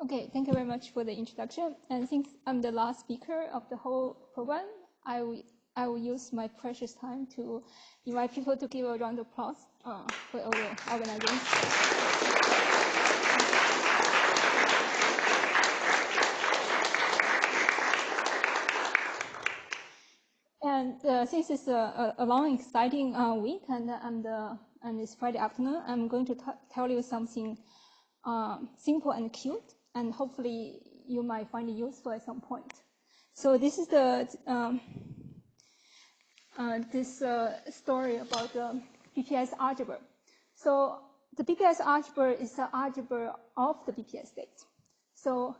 Okay, thank you very much for the introduction. And since I'm the last speaker of the whole program, I will use my precious time to invite people to give a round of applause for all the organizers. And since it's a long, exciting week, and it's Friday afternoon, I'm going to tell you something simple and cute, and hopefully you might find it useful at some point. So this is the story about the BPS algebra. So the BPS algebra is the algebra of the BPS state. So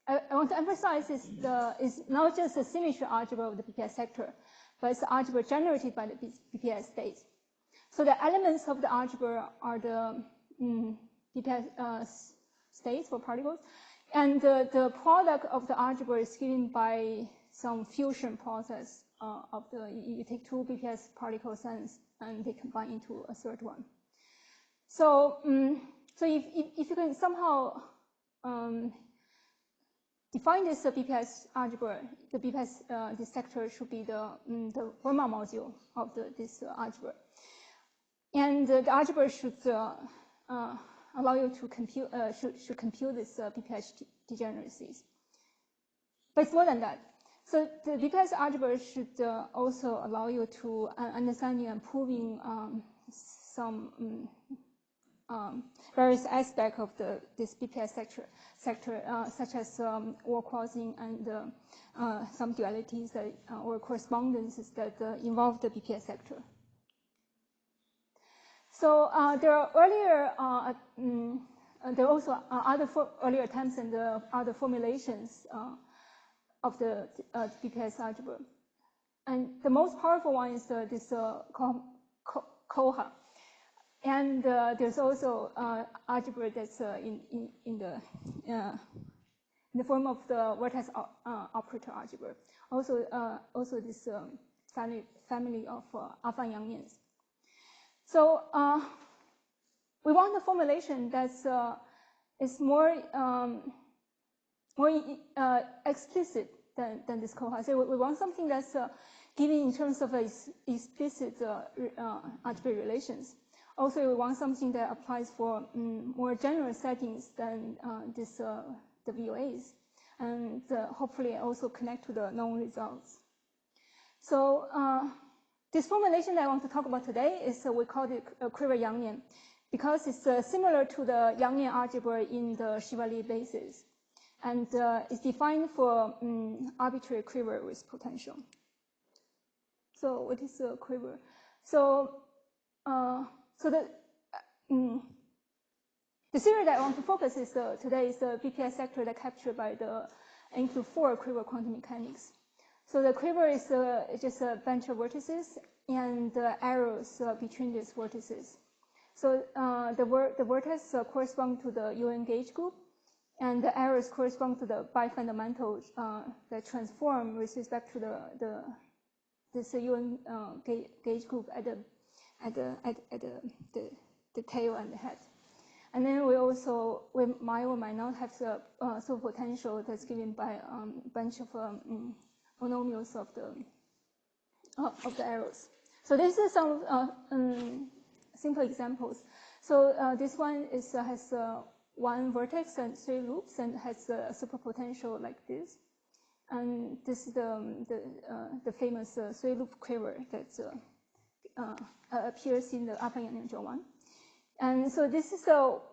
I want to emphasize it's not just the symmetry algebra of the BPS sector, but it's the algebra generated by the BPS state. So the elements of the algebra are the BPS states for particles, and the product of the algebra is given by some fusion process of you take two BPS particles and they combine into a third one. So if you can somehow define this BPS algebra, the BPS this sector should be the Fermat module of this algebra, and the algebra should allow you to compute should compute this BPS degeneracies. But it's more than that. So the BPS algebra should also allow you to understanding and proving some various aspects of this BPS sector, such as wall crossing and some dualities that, or correspondences that involve the BPS sector. So there are also other earlier attempts and other formulations of the BPS algebra, and the most powerful one is this Koha. And there's also algebra that's in the form of the vertex operator algebra. Also this family of alpha Yang-Mians. So we want a formulation that's is more explicit than this Koha. So we want something that's given in terms of explicit algebraic relations. Also, we want something that applies for more general settings than the VOAs, and hopefully also connect to the known results. So this formulation that I want to talk about today is we call it quiver Yang-Mian, because it's similar to the Yang-Mian algebra in the Shiva-Lie basis, and it's defined for arbitrary quiver with potential. So what is a quiver? So the theory that I want to focus is today is the BPS sector that captured by the N-4 quiver quantum mechanics. So the quiver is just a bunch of vertices and arrows between these vertices. So the vertex correspond to the UN gauge group, and the arrows correspond to the bifundamentals that transform with respect to this UN gauge group at the tail and the head. And then we also might or might not have the super potential that's given by a bunch of monomials of the arrows. So this is some simple examples. So this one has one vertex and 3 loops and has a super potential like this. And this is the famous 3-loop quiver that appears in the upper Yang-Mian one. And so this is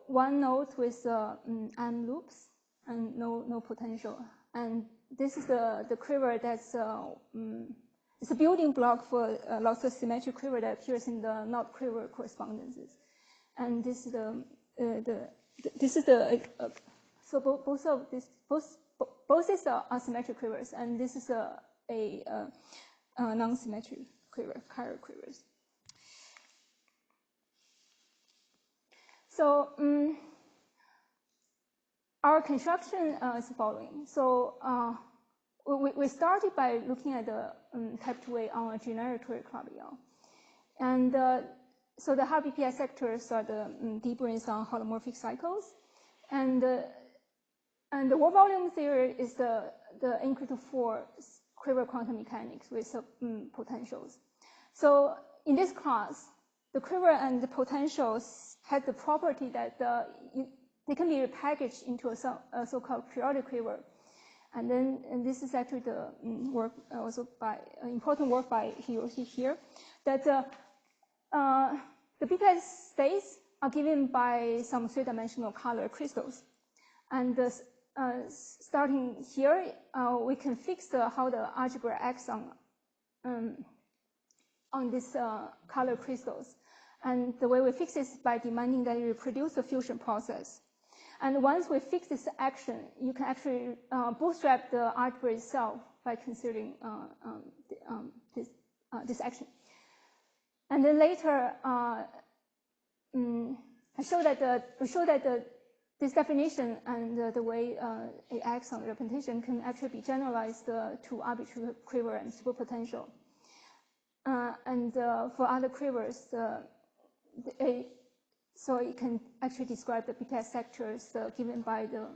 one node with m loops and no potential. And this is the quiver that's it's a building block for lots of symmetric quiver that appears in the not quiver correspondences. And this is so both of this both is symmetric quivers, and this is a non-symmetric quiver, chiral quivers. So our construction is the following. So we started by looking at the type 2A on a generic Clavier. And so the hard BPS sectors are the D-branes on holomorphic cycles. And And the world volume theory is the n-4 quiver quantum mechanics with potentials. So in this class, the quiver and the potentials had the property that they can be repackaged into a so-called periodic quiver. And this is actually the work also by important work by Hiroshi here, that the BPS states are given by some three-dimensional color crystals. And starting here, we can fix how the algebra acts on these color crystals. And the way we fix this is by demanding that you reproduce the fusion process. And once we fix this action, you can actually bootstrap the algebra itself by considering this action. And then later, I show that this definition and the way it acts on the representation can actually be generalized to arbitrary quiver and superpotential. And for other quivers, so it can actually describe the BPS sectors given by the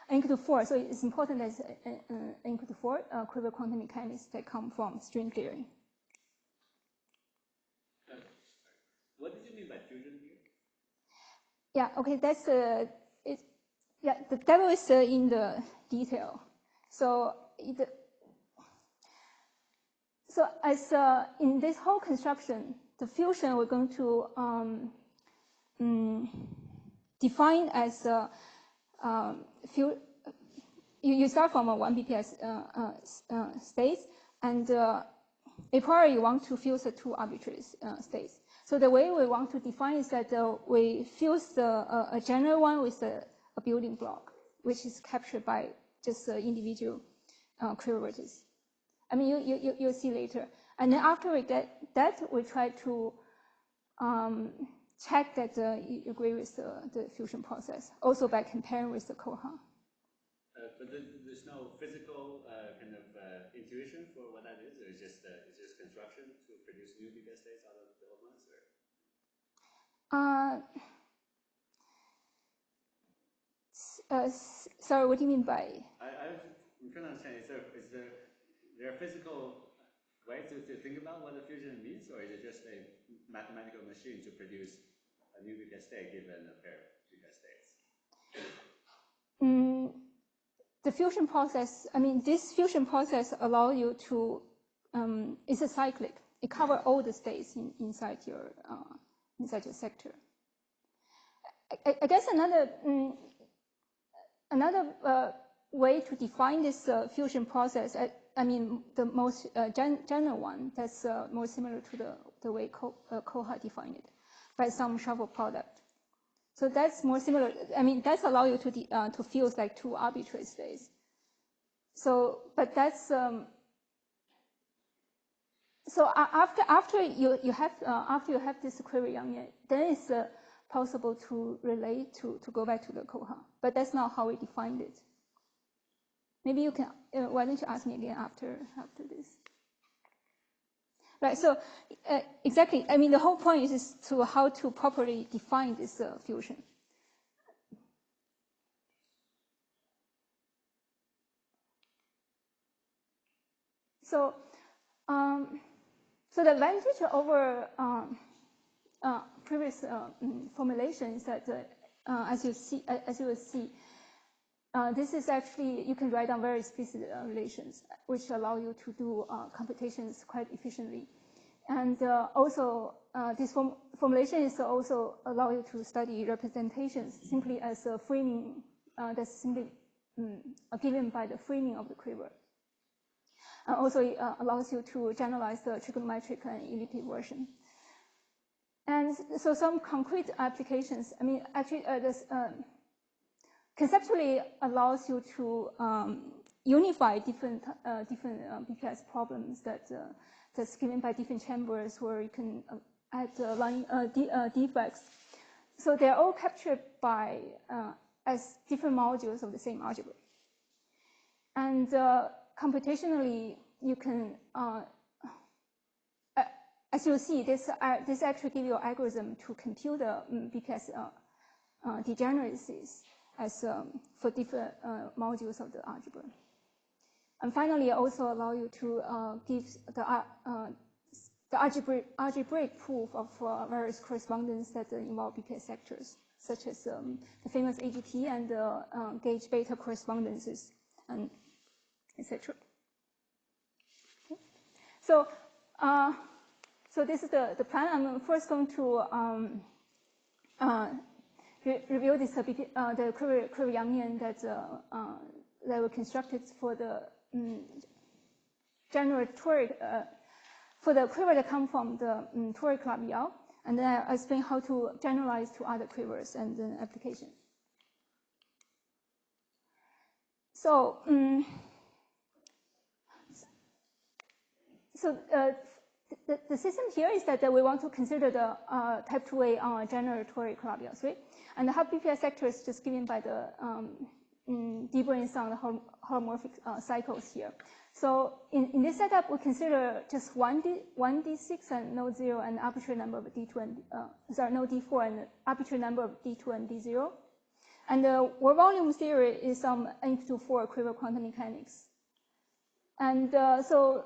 n-4. So it's important that n-4 quiver quantum mechanics that come from string theory. What did you mean by fusion here? Yeah, okay, that's yeah, the devil is in the detail. So as in this whole construction, the fusion we're going to define as you start from a 1 BPS state, and a priori you want to fuse the two arbitrary states. So the way we want to define is that we fuse a general one with a building block, which is captured by just individual quiver vertices. I mean, you'll see later. And then after we get that, we try to check that you agree with the fusion process, also by comparing with the Koha. But there's no physical kind of intuition for what that is, or it's just construction to produce new BPS states out of the old ones, or? Sorry, what do you mean by? I'm trying to understand. Is there a physical way to think about what a fusion means, or is it just a mathematical machine to produce a new BPS state given a pair of BPS states? The fusion process, I mean, this fusion process allows you to, it's a cyclic. It covers all the states inside your sector. I guess another way to define this fusion process, I mean, the most general one that's more similar to the way Koha defined it, by some shuffle product. So that's more similar. I mean, that's allow you to fuse like two arbitrary states. So, but that's so after you have this query Yang, then it's possible to relate to go back to the Koha. But that's not how we defined it. Maybe you can. Why don't you ask me again after this? Right. So exactly. I mean, the whole point is to how to properly define this fusion. So, so the advantage over previous formulation is that, as you will see, this is actually, you can write down very explicit relations, which allow you to do computations quite efficiently. And also, this formulation is also allow you to study representations simply as a framing that's simply given by the framing of the quiver. Also, it allows you to generalize the trigonometric and elliptic version. And so some concrete applications, I mean, actually, this conceptually allows you to unify different BPS problems that's given by different chambers where you can add line defects. So they're all captured by as different modules of the same algebra. And computationally, you can, as you'll see, this actually gives you an algorithm to compute the BPS degeneracies. as for different modules of the algebra. And finally, also allow you to give the algebraic proof of various correspondence that involve BPS sectors, such as the famous AGT and the gauge beta correspondences, and etc. Okay. So, so this is the plan. I'm first going to review this the Krivy-Yangian that were constructed for the general toric for the quiver that come from the toric club Yao, and then I explain how to generalize to other quivers and then application. So, the system here is that we want to consider the type 2A general toric club Yao 3, and the hub BPS sector is just given by the D-branes on the holomorphic cycles here. So in this setup, we consider just one D6 and node 0 and arbitrary number of D2 and node D4 and arbitrary number of D2 and D0. And the World volume theory is some N-4 quiver quantum mechanics. And so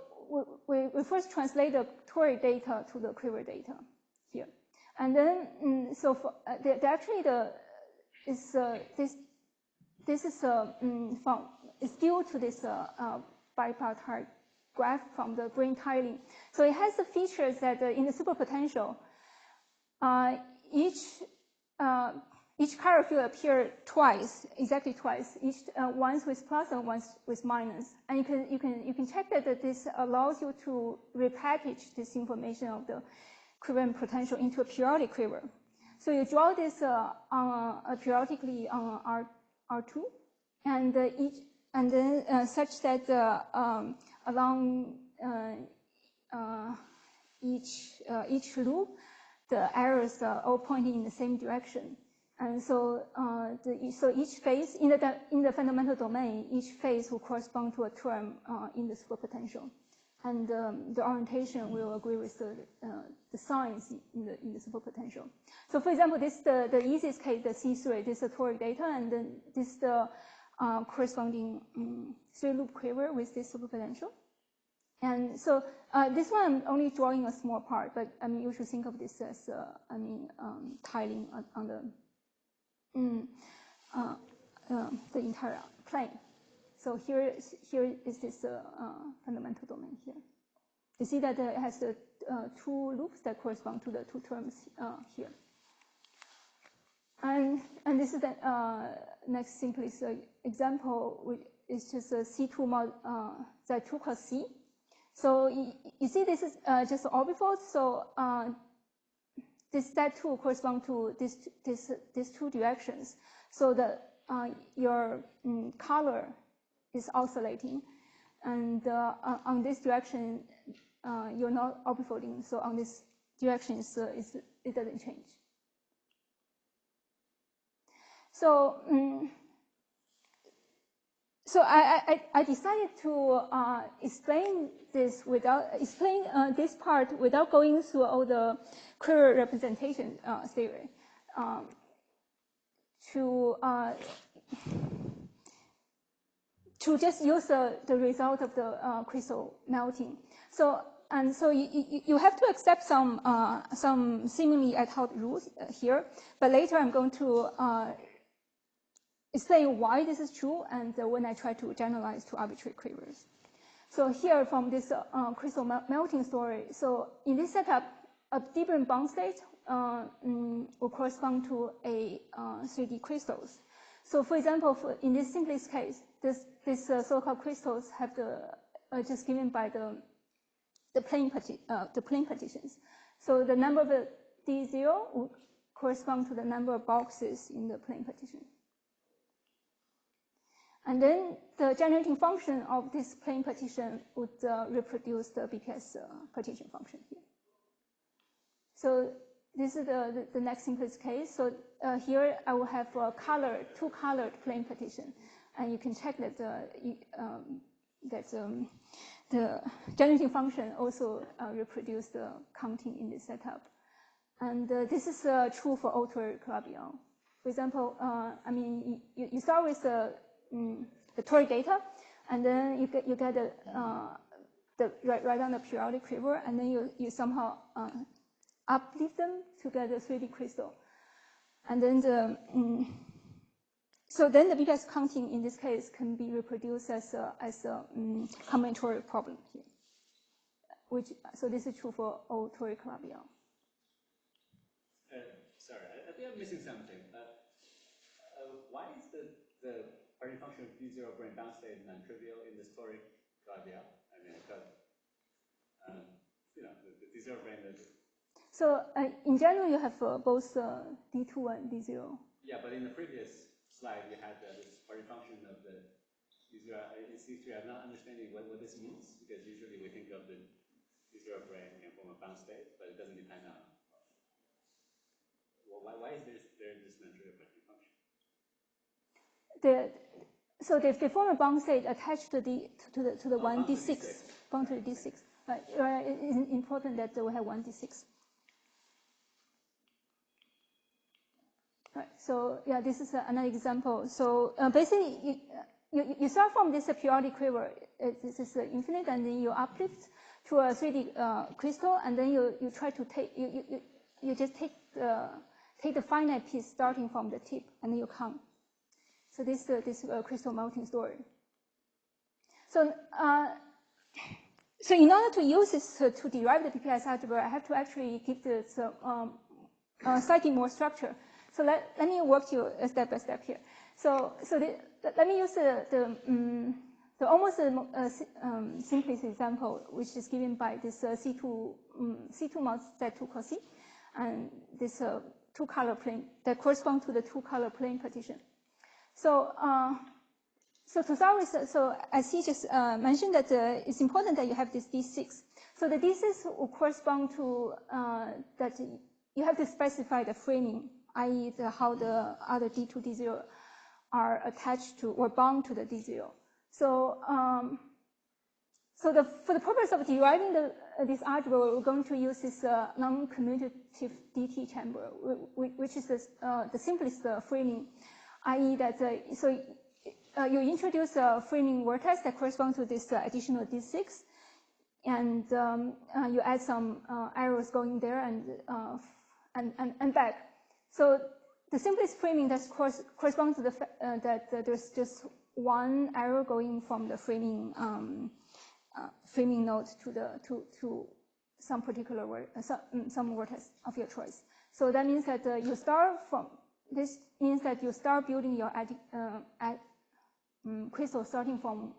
we first translate the toric data to the quiver data here. And then so for, this is due to this bipartite graph from the brane tiling. So it has the features that in the superpotential, each chiral field appear twice, exactly twice, once with plus and once with minus. And you can check that this allows you to repackage this information of the equivalent potential into a periodic quiver. So you draw this periodically on R2, and then such that along each loop, the arrows are all pointing in the same direction. And so, so each phase in the fundamental domain, each phase will correspond to a term in the superpotential, and the orientation will agree with the signs in the superpotential. So, for example, this the easiest case, the C3. This is the toric data, and then this is the corresponding 3-loop quiver with this superpotential. And so this one I'm only drawing a small part, but I mean you should think of this as tiling on the entire plane. So here is this fundamental domain here. You see that it has the 2 loops that correspond to the 2 terms here. And this is the next simplest example, which is just a C2 mod Z2 cross C. So you see this is just orbifold. So this Z2 corresponds to these 2 directions. So that your color is oscillating, and on this direction you're not orbifolding. So on this direction it doesn't change. So so I decided to explain this this part without going through all the quiver representation theory, to just use the result of the crystal melting. So you have to accept some seemingly ad hoc rules here, but later I'm going to explain why this is true, and when I try to generalize to arbitrary quivers. So here from this crystal melting story, so in this setup, a D-brane bound state will correspond to a 3D crystals. So for example, in this simplest case, this so-called crystals have the just given by the plane partitions. So the number of the D0 will correspond to the number of boxes in the plane partition. And then the generating function of this plane partition would reproduce the BPS partition function here. So this is the next simplest case. So here I will have a two colored plane partition, and you can check that the generating function also reproduce the counting in this setup. And this is true for all toric club Yao. For example, I mean, you start with the toric data, and then you get write down the periodic quiver, and then you somehow uplift them to get a 3D crystal, and then so then the BPS counting in this case can be reproduced as a combinatorial problem here. So this is true for all toric labial. Sorry, I think I'm missing something. Why is the parity function of D0 brane bound state non-trivial in this toric labial? I mean, I thought, you know, the D0 brane. So in general, you have both D2 and D0. Yeah, but in the previous slide, you had this parity function of the D0. In C3, I'm not understanding what this means, because usually we think of the D0 brane in form of bound state, but it doesn't depend on. Well, why is there this non-trivial parity function? So they form a bound state attached to the one D6, bound to the D6. Right, it's important that we have one D6. Right. So yeah, this is another example. So basically, you start from this periodic quiver. This is infinite, and then you uplift to a 3D crystal, and then you try to take you just take the finite piece starting from the tip, and then you count. So this crystal melting story. So so in order to use this to derive the BPS algebra, I have to actually give this slightly more structure. So let me walk you step by step here. So let me use the almost simplest example, which is given by this C2 mod Z2 cos C, and this two-color plane that correspond to the two-color plane partition. So to start with, so as he just mentioned that it's important that you have this D6. So the D6 will correspond to that you have to specify the framing, i.e. how the other D2, D0 are attached to or bound to the D0. So for the purpose of deriving this algebra, we're going to use this non-commutative DT chamber, which is the simplest framing, i.e. that you introduce a framing vortex that corresponds to this additional D6, and you add some arrows going there and back. So the simplest framing that corresponds to the that there's just one arrow going from the framing node to some particular some vortex of your choice. So that means that you start from this means that you start building your crystal starting from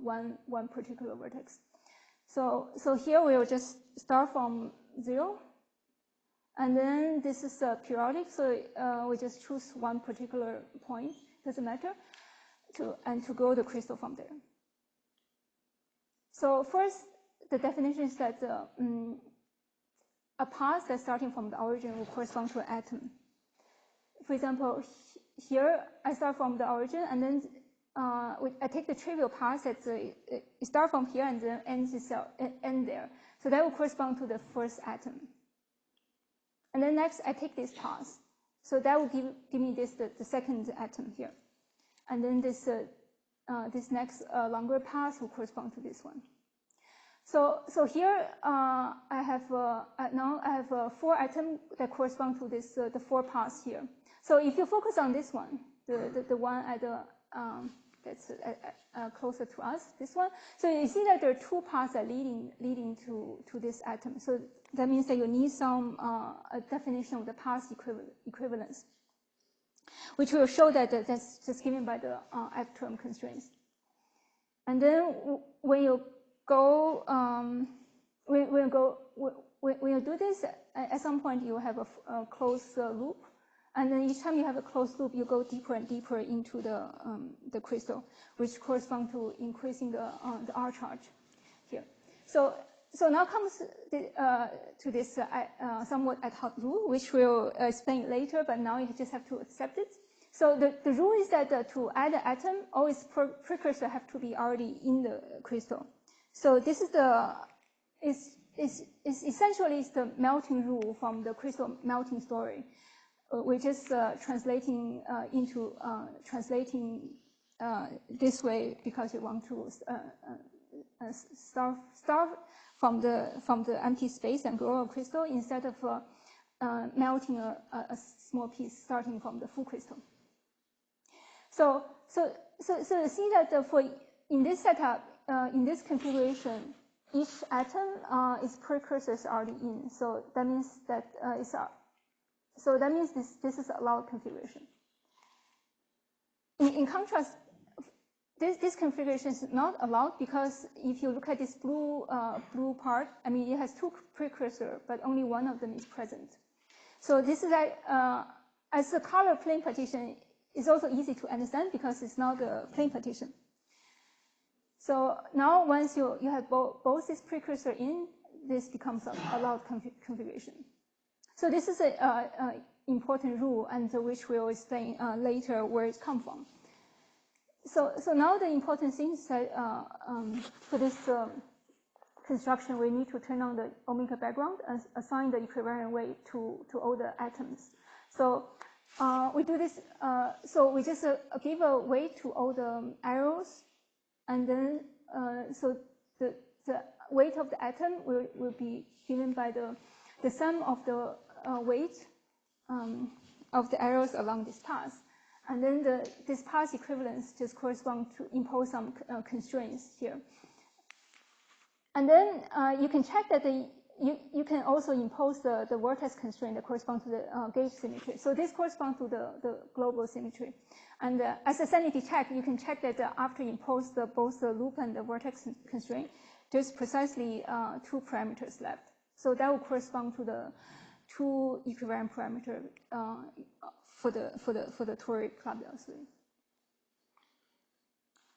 one particular vertex. So here we will just start from 0, and then this is periodic. So we just choose one particular point, doesn't matter, to grow the crystal from there. So first, the definition is that a path that's starting from the origin will correspond to an atom. For example, here I start from the origin, and then I take the trivial path that it start from here and then end there. So that will correspond to the first atom. And then next I take this path. So that will give me the second atom here. And then this next longer path will correspond to this one. So here I have now I have 4 atoms that correspond to this the 4 paths here. So if you focus on this one, the one at the that's closer to us, this one. So you see that there are 2 paths that leading to this atom. So that means that you need some a definition of the path equivalence, which will show that that's just given by the F-term constraints. And then when you go when you do this, at some point you have a closed loop. And then each time you have a closed loop, you go deeper and deeper into the crystal, which corresponds to increasing the R charge here. So now comes to this somewhat ad hoc rule, which we'll explain later, but now you just have to accept it. So the rule is that to add an atom, all its precursor have to be already in the crystal. So this is essentially the melting rule from the crystal melting story, we're just translating this way because we want to start from the empty space and grow a crystal instead of melting a small piece starting from the full crystal. So see that in this setup, in this configuration, each atom is precursors already in. So that means that this is allowed configuration. In contrast, this configuration is not allowed because if you look at this blue part, I mean it has two precursors, but only one of them is present. So this is as a color plane partition is also easy to understand because it's not a plane partition. So now once you have both this precursor in, this becomes allowed configuration. So this is an important rule, and which we'll explain later where it comes from. So now the important thing is that for this construction, we need to turn on the omega background and assign the equivariant weight to all the atoms. So we do this. So we just give a weight to all the arrows, and then so the weight of the atom will be given by the sum of the weight of the arrows along this path. And then this path equivalence just corresponds to impose some constraints here. And then you can check that you can also impose the vortex constraint that corresponds to the gauge symmetry. So this corresponds to the global symmetry. And as a sanity check, you can check that after you impose both the loop and the vortex constraint, there's precisely 2 parameters left. So that will correspond to the 2 equivariant parameter for the toric Kavli oscillator.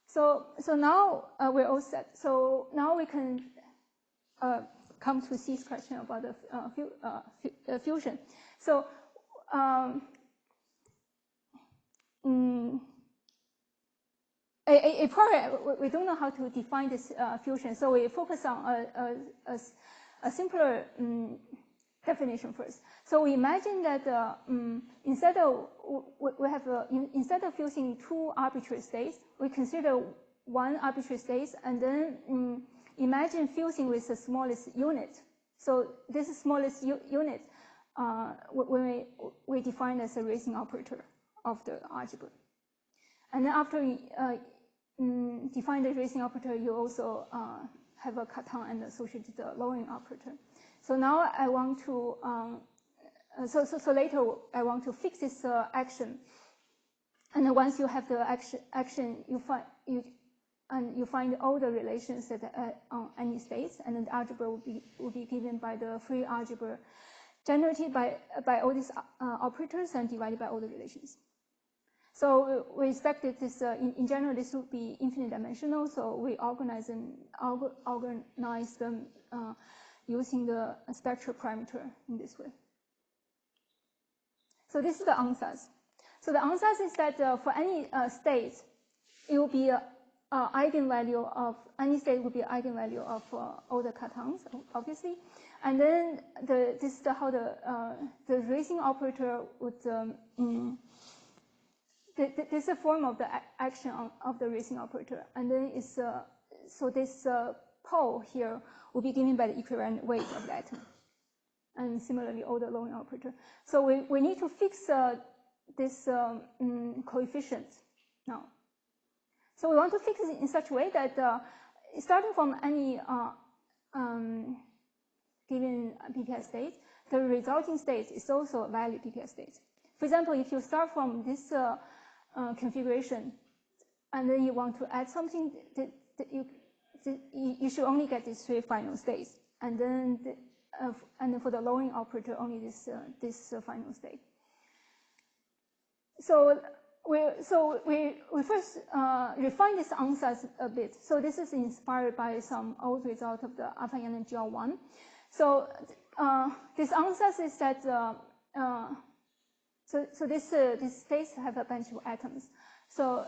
So now we're all set. So now we can come to C's question about the fusion. So we don't know how to define this fusion, so we focus on a simpler definition first. So we imagine that instead of fusing 2 arbitrary states, we consider 1 arbitrary state, and then imagine fusing with the smallest unit. So this smallest unit we define as a racing operator of the algebra. And then after we define the racing operator, you also have a Cartan and associated lowering operator. So now I want to so later I want to fix this action, and then once you have the action, you find all the relations that on any states, and then the algebra will be given by the free algebra generated by all these operators and divided by all the relations. So we expect that this in general this would be infinite dimensional. So we organize them using the spectral parameter in this way. So this is the ansatz. So the ansatz is that for any state, it will be eigenvalue of any state will be eigenvalue of all the Cartans, obviously. And then this is how the racing operator would this is a form of the action of the racing operator, and then it's so this pole here will be given by the equivariant weight of the atom, and similarly all the lowering operator. So we need to fix this coefficient now. So we want to fix it in such a way that starting from any given BPS state, the resulting state is also a valid BPS state. For example, if you start from this configuration, and then you want to add something, that you should only get these 3 final states, and then for the lowering operator, only this final state. So we first refine this ansatz a bit. So this is inspired by some old result of the alpha n and GL1. So this ansatz is that so this states have a bunch of atoms. So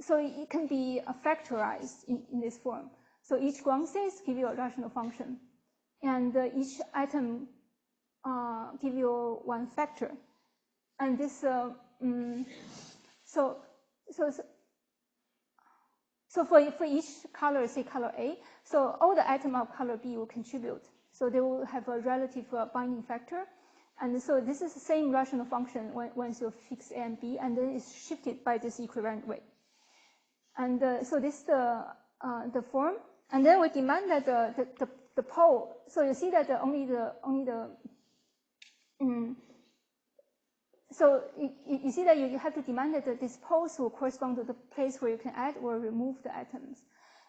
so it can be factorized in this form. So each ground state give you a rational function, and each atom give you one factor. And this, so for each color, say color A, so all the atoms of color B will contribute. So they will have a relative binding factor. And so this is the same rational function once you fix A and B, and then it's shifted by this equivalent way. And so this is the form. And then we demand that the pole. So you see that so you see that you have to demand that this poles will correspond to the place where you can add or remove the atoms.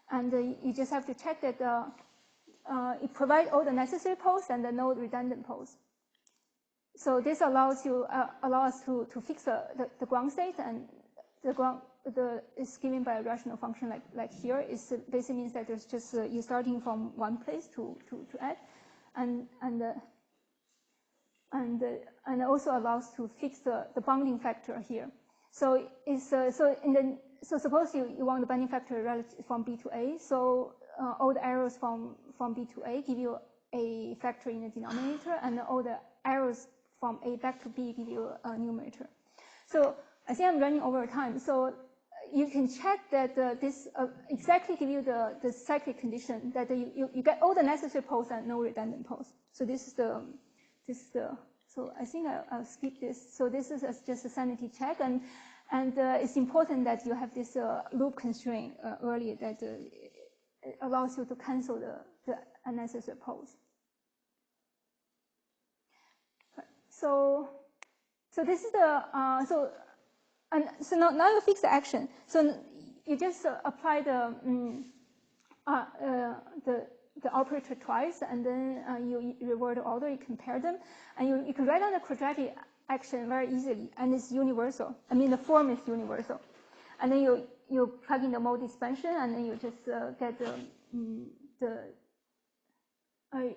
And you just have to check that it provides all the necessary poles and the no redundant poles. So this allows us to fix the ground state, and the ground is given by a rational function like here. It basically means that there's just you're starting from one place to add, and also allows to fix the bonding factor here. So it's so suppose you want the bonding factor relative from B to A. So all the arrows from B to A give you a factor in the denominator, and all the arrows from A back to B give you a numerator. So I think I'm running over time. So you can check that this exactly give you the cyclic condition that you get all the necessary poles and no redundant poles. So this is the so I think I'll skip this. So this is just a sanity check, and it's important that you have this loop constraint earlier that it allows you to cancel the unnecessary poles. So this is the so now you fix the action. So you just apply the operator twice, and then you revert the order, you compare them, and you can write down the quadratic action very easily, and it's universal. I mean, the form is universal. And then you plug in the mode expansion, and then you just get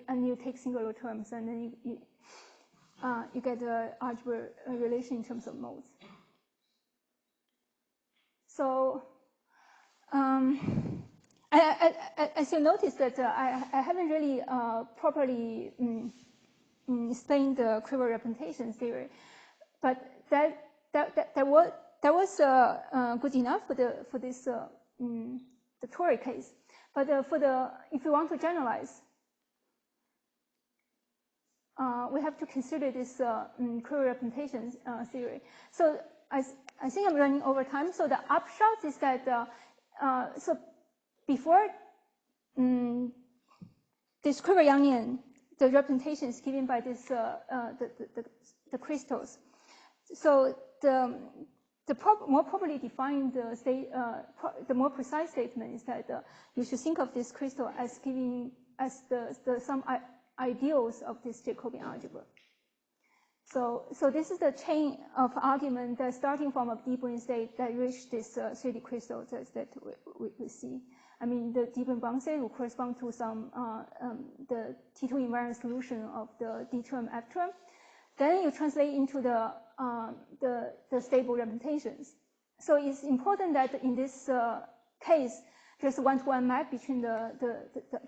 and you take singular terms, and then you get the algebra relation in terms of modes. So as you notice that I haven't really properly explained the quiver representation theory, but that was good enough for this the toric case. But if you want to generalize, we have to consider this quiver representation theory. So I think I'm running over time. So the upshot is that so before this quiver-Yangian, the representation is given by this the crystals. So the more properly defined state, the more precise statement is that you should think of this crystal as giving as some ideals of this Jacobian algebra. So this is the chain of argument that starting from a D-brane state that reached this 3D crystal that we see. I mean, the D-brane bound state will correspond to some the T2 invariant solution of the D term F term. Then you translate into the stable representations. So it's important that in this case, there's a one-to-one map between the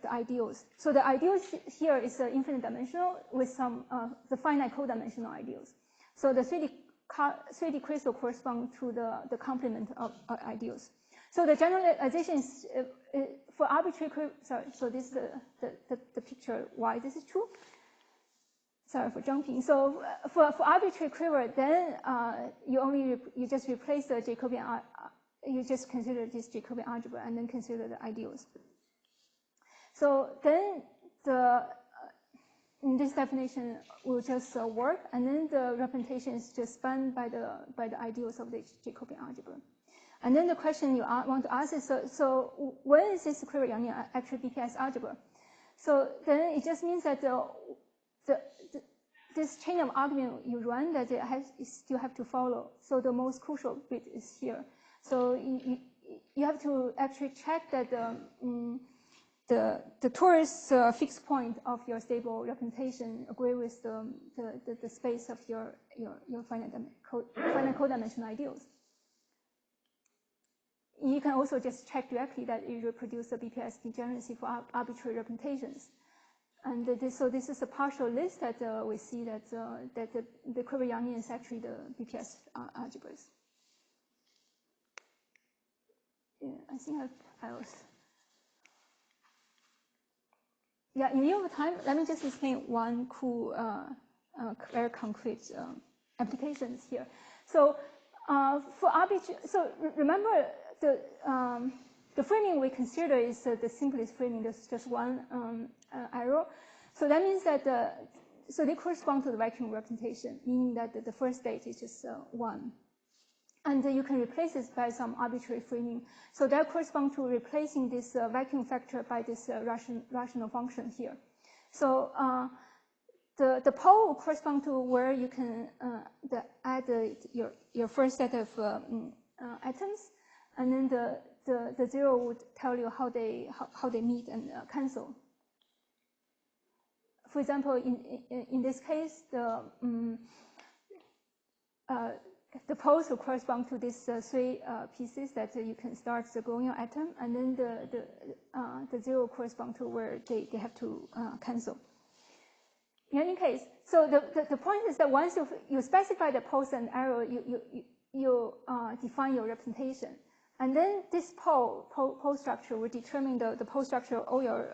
ideals. So the ideals here is infinite dimensional with some the finite codimensional ideals. So the 3D crystal corresponds to the complement of ideals. So the generalization is for arbitrary. Sorry. So this is the picture why this is true. Sorry for jumping. So for arbitrary quiver, then you just replace the Jacobian. You just consider this Jacobian algebra and then consider the ideals. So then this definition will just work, and then the representation is just spanned by the ideals of the Jacobian algebra. And then the question you want to ask is, so when is this quiver-Yangian actually BPS algebra? So then it just means that this chain of argument you run that you still have to follow. So the most crucial bit is here. So you have to actually check that the torus fixed point of your stable representation agree with the space of your finite codimensional ideals. You can also just check directly that you reproduce the BPS degeneracy for arbitrary representations. And so this is a partial list that we see that the Quiver-Yangian is actually the BPS algebras. Yeah, I think I was. Yeah, in view of time, let me just explain one cool, very concrete applications here. So for arbitrary, so remember the framing we consider is the simplest framing. There's just one arrow. So that means that so they correspond to the vacuum representation, meaning that the first state is just 1. And you can replace this by some arbitrary framing. So that corresponds to replacing this vacuum factor by this rational function here. So the pole will correspond to where you can add your first set of atoms, and then the 0 would tell you how they meet and cancel. For example, in this case, the poles will correspond to these 3 pieces that you can start the growing atom, and then the 0 correspond to where they have to cancel. In any case, so the point is that once you specify the poles and arrow, you define your representation, and then this pole structure will determine the pole structure of all your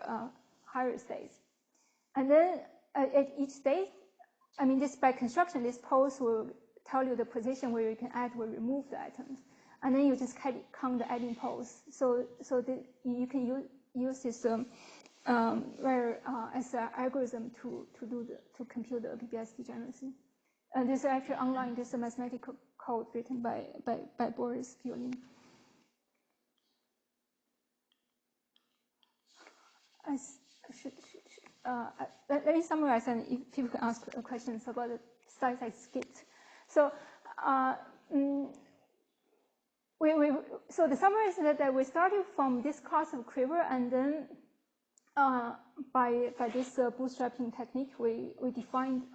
higher states. And then at each state, I mean, this by construction, these poles will tell you the position where you can add or remove the atoms, and then you just count the adding poles. So you can use this as an algorithm to compute the BPS degeneracy. And this is actually online. This is a mathematical code written by Boris Violin. Let me summarize, and if people can ask questions about the slides I skipped. So, so the summary is that we started from this class of quiver, and then by this bootstrapping technique, we defined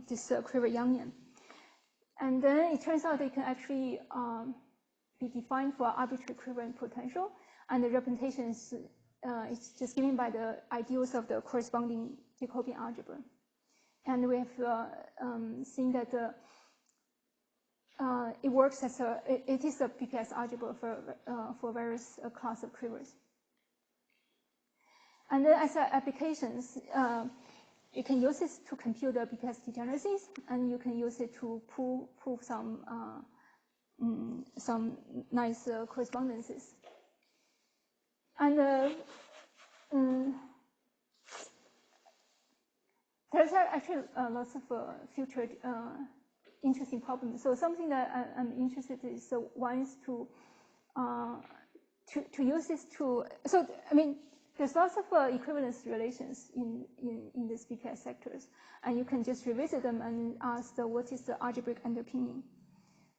this Quiver-Yangian. And then it turns out they can actually be defined for arbitrary equivalent potential, and the representation is it's just given by the ideals of the corresponding Jacobian algebra. And we have seen that it works as it is a BPS algebra for various class of quivers. And then as applications, you can use this to compute the BPS degeneracies, and you can use it to prove some nice correspondences. And there's actually lots of future interesting problems. So something that I'm interested in is one is to use this to. So I mean, there's lots of equivalence relations in these BPS sectors, and you can just revisit them and ask what is the algebraic underpinning.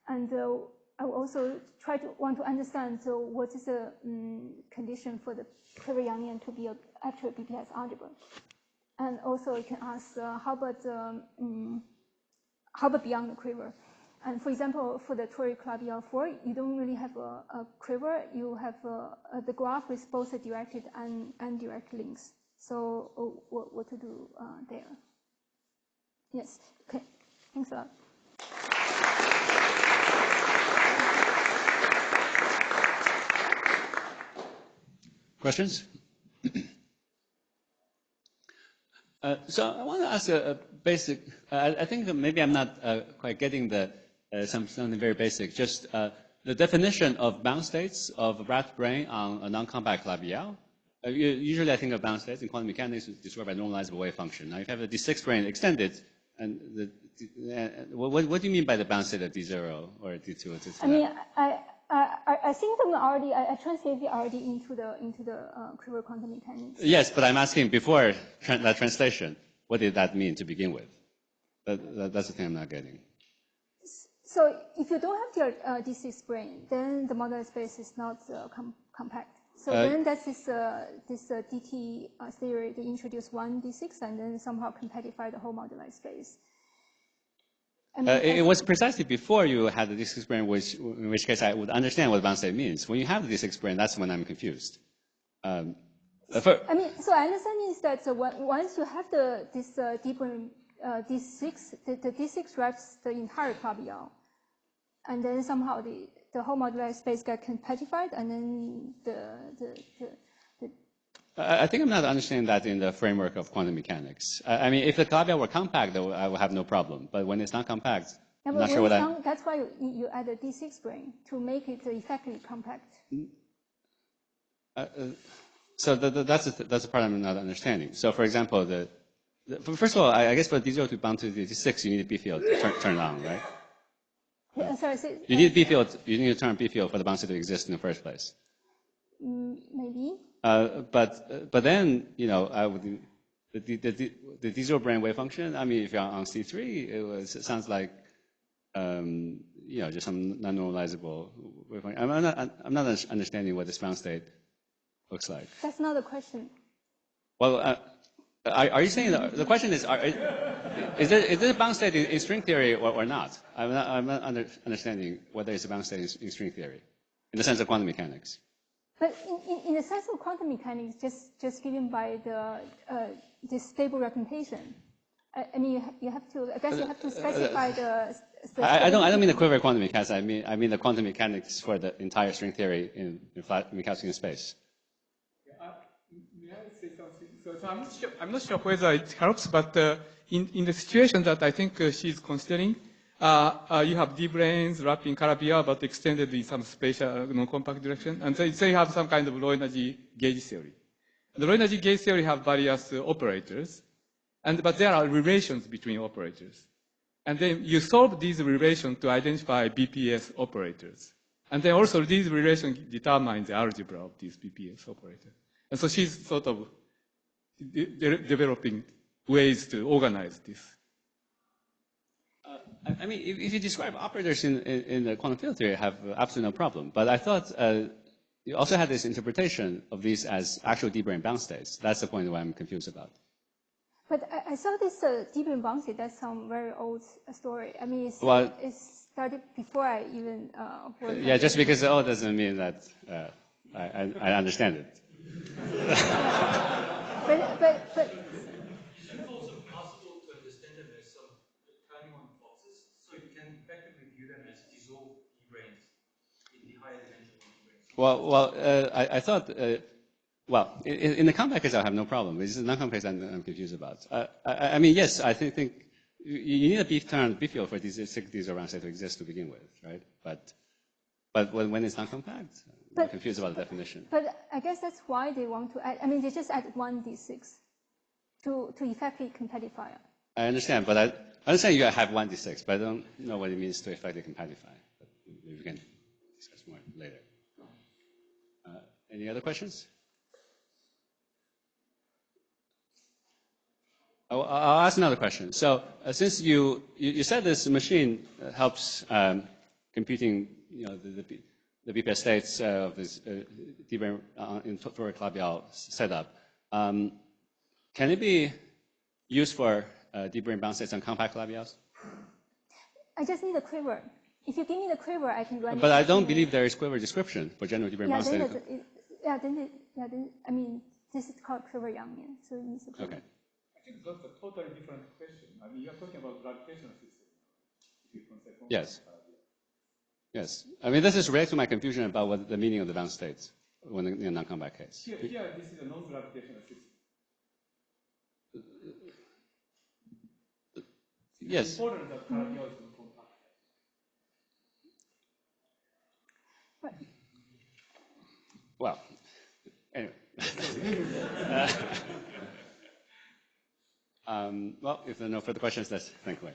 And I will also want to understand what is the condition for the Quiver-Yangian to be an actual BPS algebra. And also you can ask how about beyond the quiver? And for example, for the Torrey-Calabi-L4, you don't really have a quiver. You have the graph with both the directed and undirected links. So what to do there? Yes. Okay. Thanks a lot. Questions? So I want to ask a basic. I think maybe I'm not quite getting something very basic. Just the definition of bound states of a rat brain on a non-compact Calabi-Yau. Usually, I think of bound states in quantum mechanics is described by normalizable wave function. Now, if you have a D6 brain extended, and what do you mean by the bound state of D0 or D2 or D3? I mean, I think them already. I translated already into the quiver quantum mechanics. Yes, but I'm asking before that translation, what did that mean to begin with? That's the thing I'm not getting. So if you don't have your D6 brain, then the moduli space is not compact. So then that's this DT theory. They introduced one D6 and then somehow compactify the whole moduli space. I mean, it was precisely before you had the D6 brain, in which case I would understand what bound state means. When you have the D6 brain, that's when I'm confused. I mean, so I understand is that once you have this D-brane D6, the D6 wraps the entire Kavli, and then somehow the whole moduli space got compactified, and then I think I'm not understanding that in the framework of quantum mechanics. I mean, if the Kavli were compact, though, I would have no problem. But when it's not compact, I'm not sure what that's why you add a D6 brane to make it effectively compact. So that's a part I'm not understanding. So, for example, first of all, I guess for D0 to bound to the D6, you need a B field turned on, right? Yeah, sorry, you need B field. You need to turn B field for the bound state to exist in the first place. Maybe. But then, you know, the D0 brane wave function. I mean, if you're on C3, it sounds like you know, just some non-normalizable wave function. I'm not understanding what this bound state looks like. That's not the question. Well, are you saying the question is is there a bound state in string theory or not? I'm not understanding whether it's a bound state in string theory, in the sense of quantum mechanics. But in the sense of quantum mechanics, just given by the stable representation, I mean, you have to. I guess you have to specify the. I don't mean the quiver quantum mechanics. I mean the quantum mechanics for the entire string theory in flat Minkowskian space. May I say something? So I'm not sure whether it helps, but in the situation that I think she's considering, you have D-branes wrapping Calabi-Yau, but extended in some spatial non-compact direction, and they have some kind of low-energy gauge theory. The low-energy gauge theory have various operators, but there are relations between operators. And then you solve these relations to identify BPS operators. And then also these relations determine the algebra of these BPS operators. And so she's sort of developing ways to organize this. I mean, if you describe operators in the quantum field theory, I have absolutely no problem. But I thought you also had this interpretation of these as actual D-brane bound states. That's the point that I'm confused about. But I saw this D-brane bound state. That's some very old story. I mean, it started before I even. Yeah, just because it old doesn't mean that I understand it. but It's also possible to understand them as some turning on boxes, so you can effectively view them as dissolved D-branes in the higher dimensional D-branes. Well, I thought. Well, in the compact case, I have no problem. It's the non-compact case I'm confused about. I mean, yes, I think you need a B field for these 6 around state to exist to begin with, right? But when it's non-compact, I'm confused about the definition. But I guess that's why they want to add. I mean, they just add one D6 to effectively compactify. I understand, but I understand you have one D6, but I don't know what it means to effectively compactify. But maybe we can discuss more later. Any other questions? I'll ask another question. So since you said this machine helps computing, you know, the BPS states of this D-brane in toric Calabi-Yau setup, can it be used for D-brane bound states on compact Calabi-Yaus? I just need a quiver. If you give me the quiver, I can run it. But I don't believe there is quiver description for general D-brane bound states. Then I mean, this is called quiver Yang, so it needs a quiver. Okay. I think that's a totally different question. I mean, you're talking about gravitational system. Yes. Yes. I mean, this is related to my confusion about what the meaning of the bound states when in a non-compact case. Here, this is a non-gravitational system. Yes. It's important that Calabi-Yau is non-compact. Well, anyway. Well, if there are no further questions, let's thank you.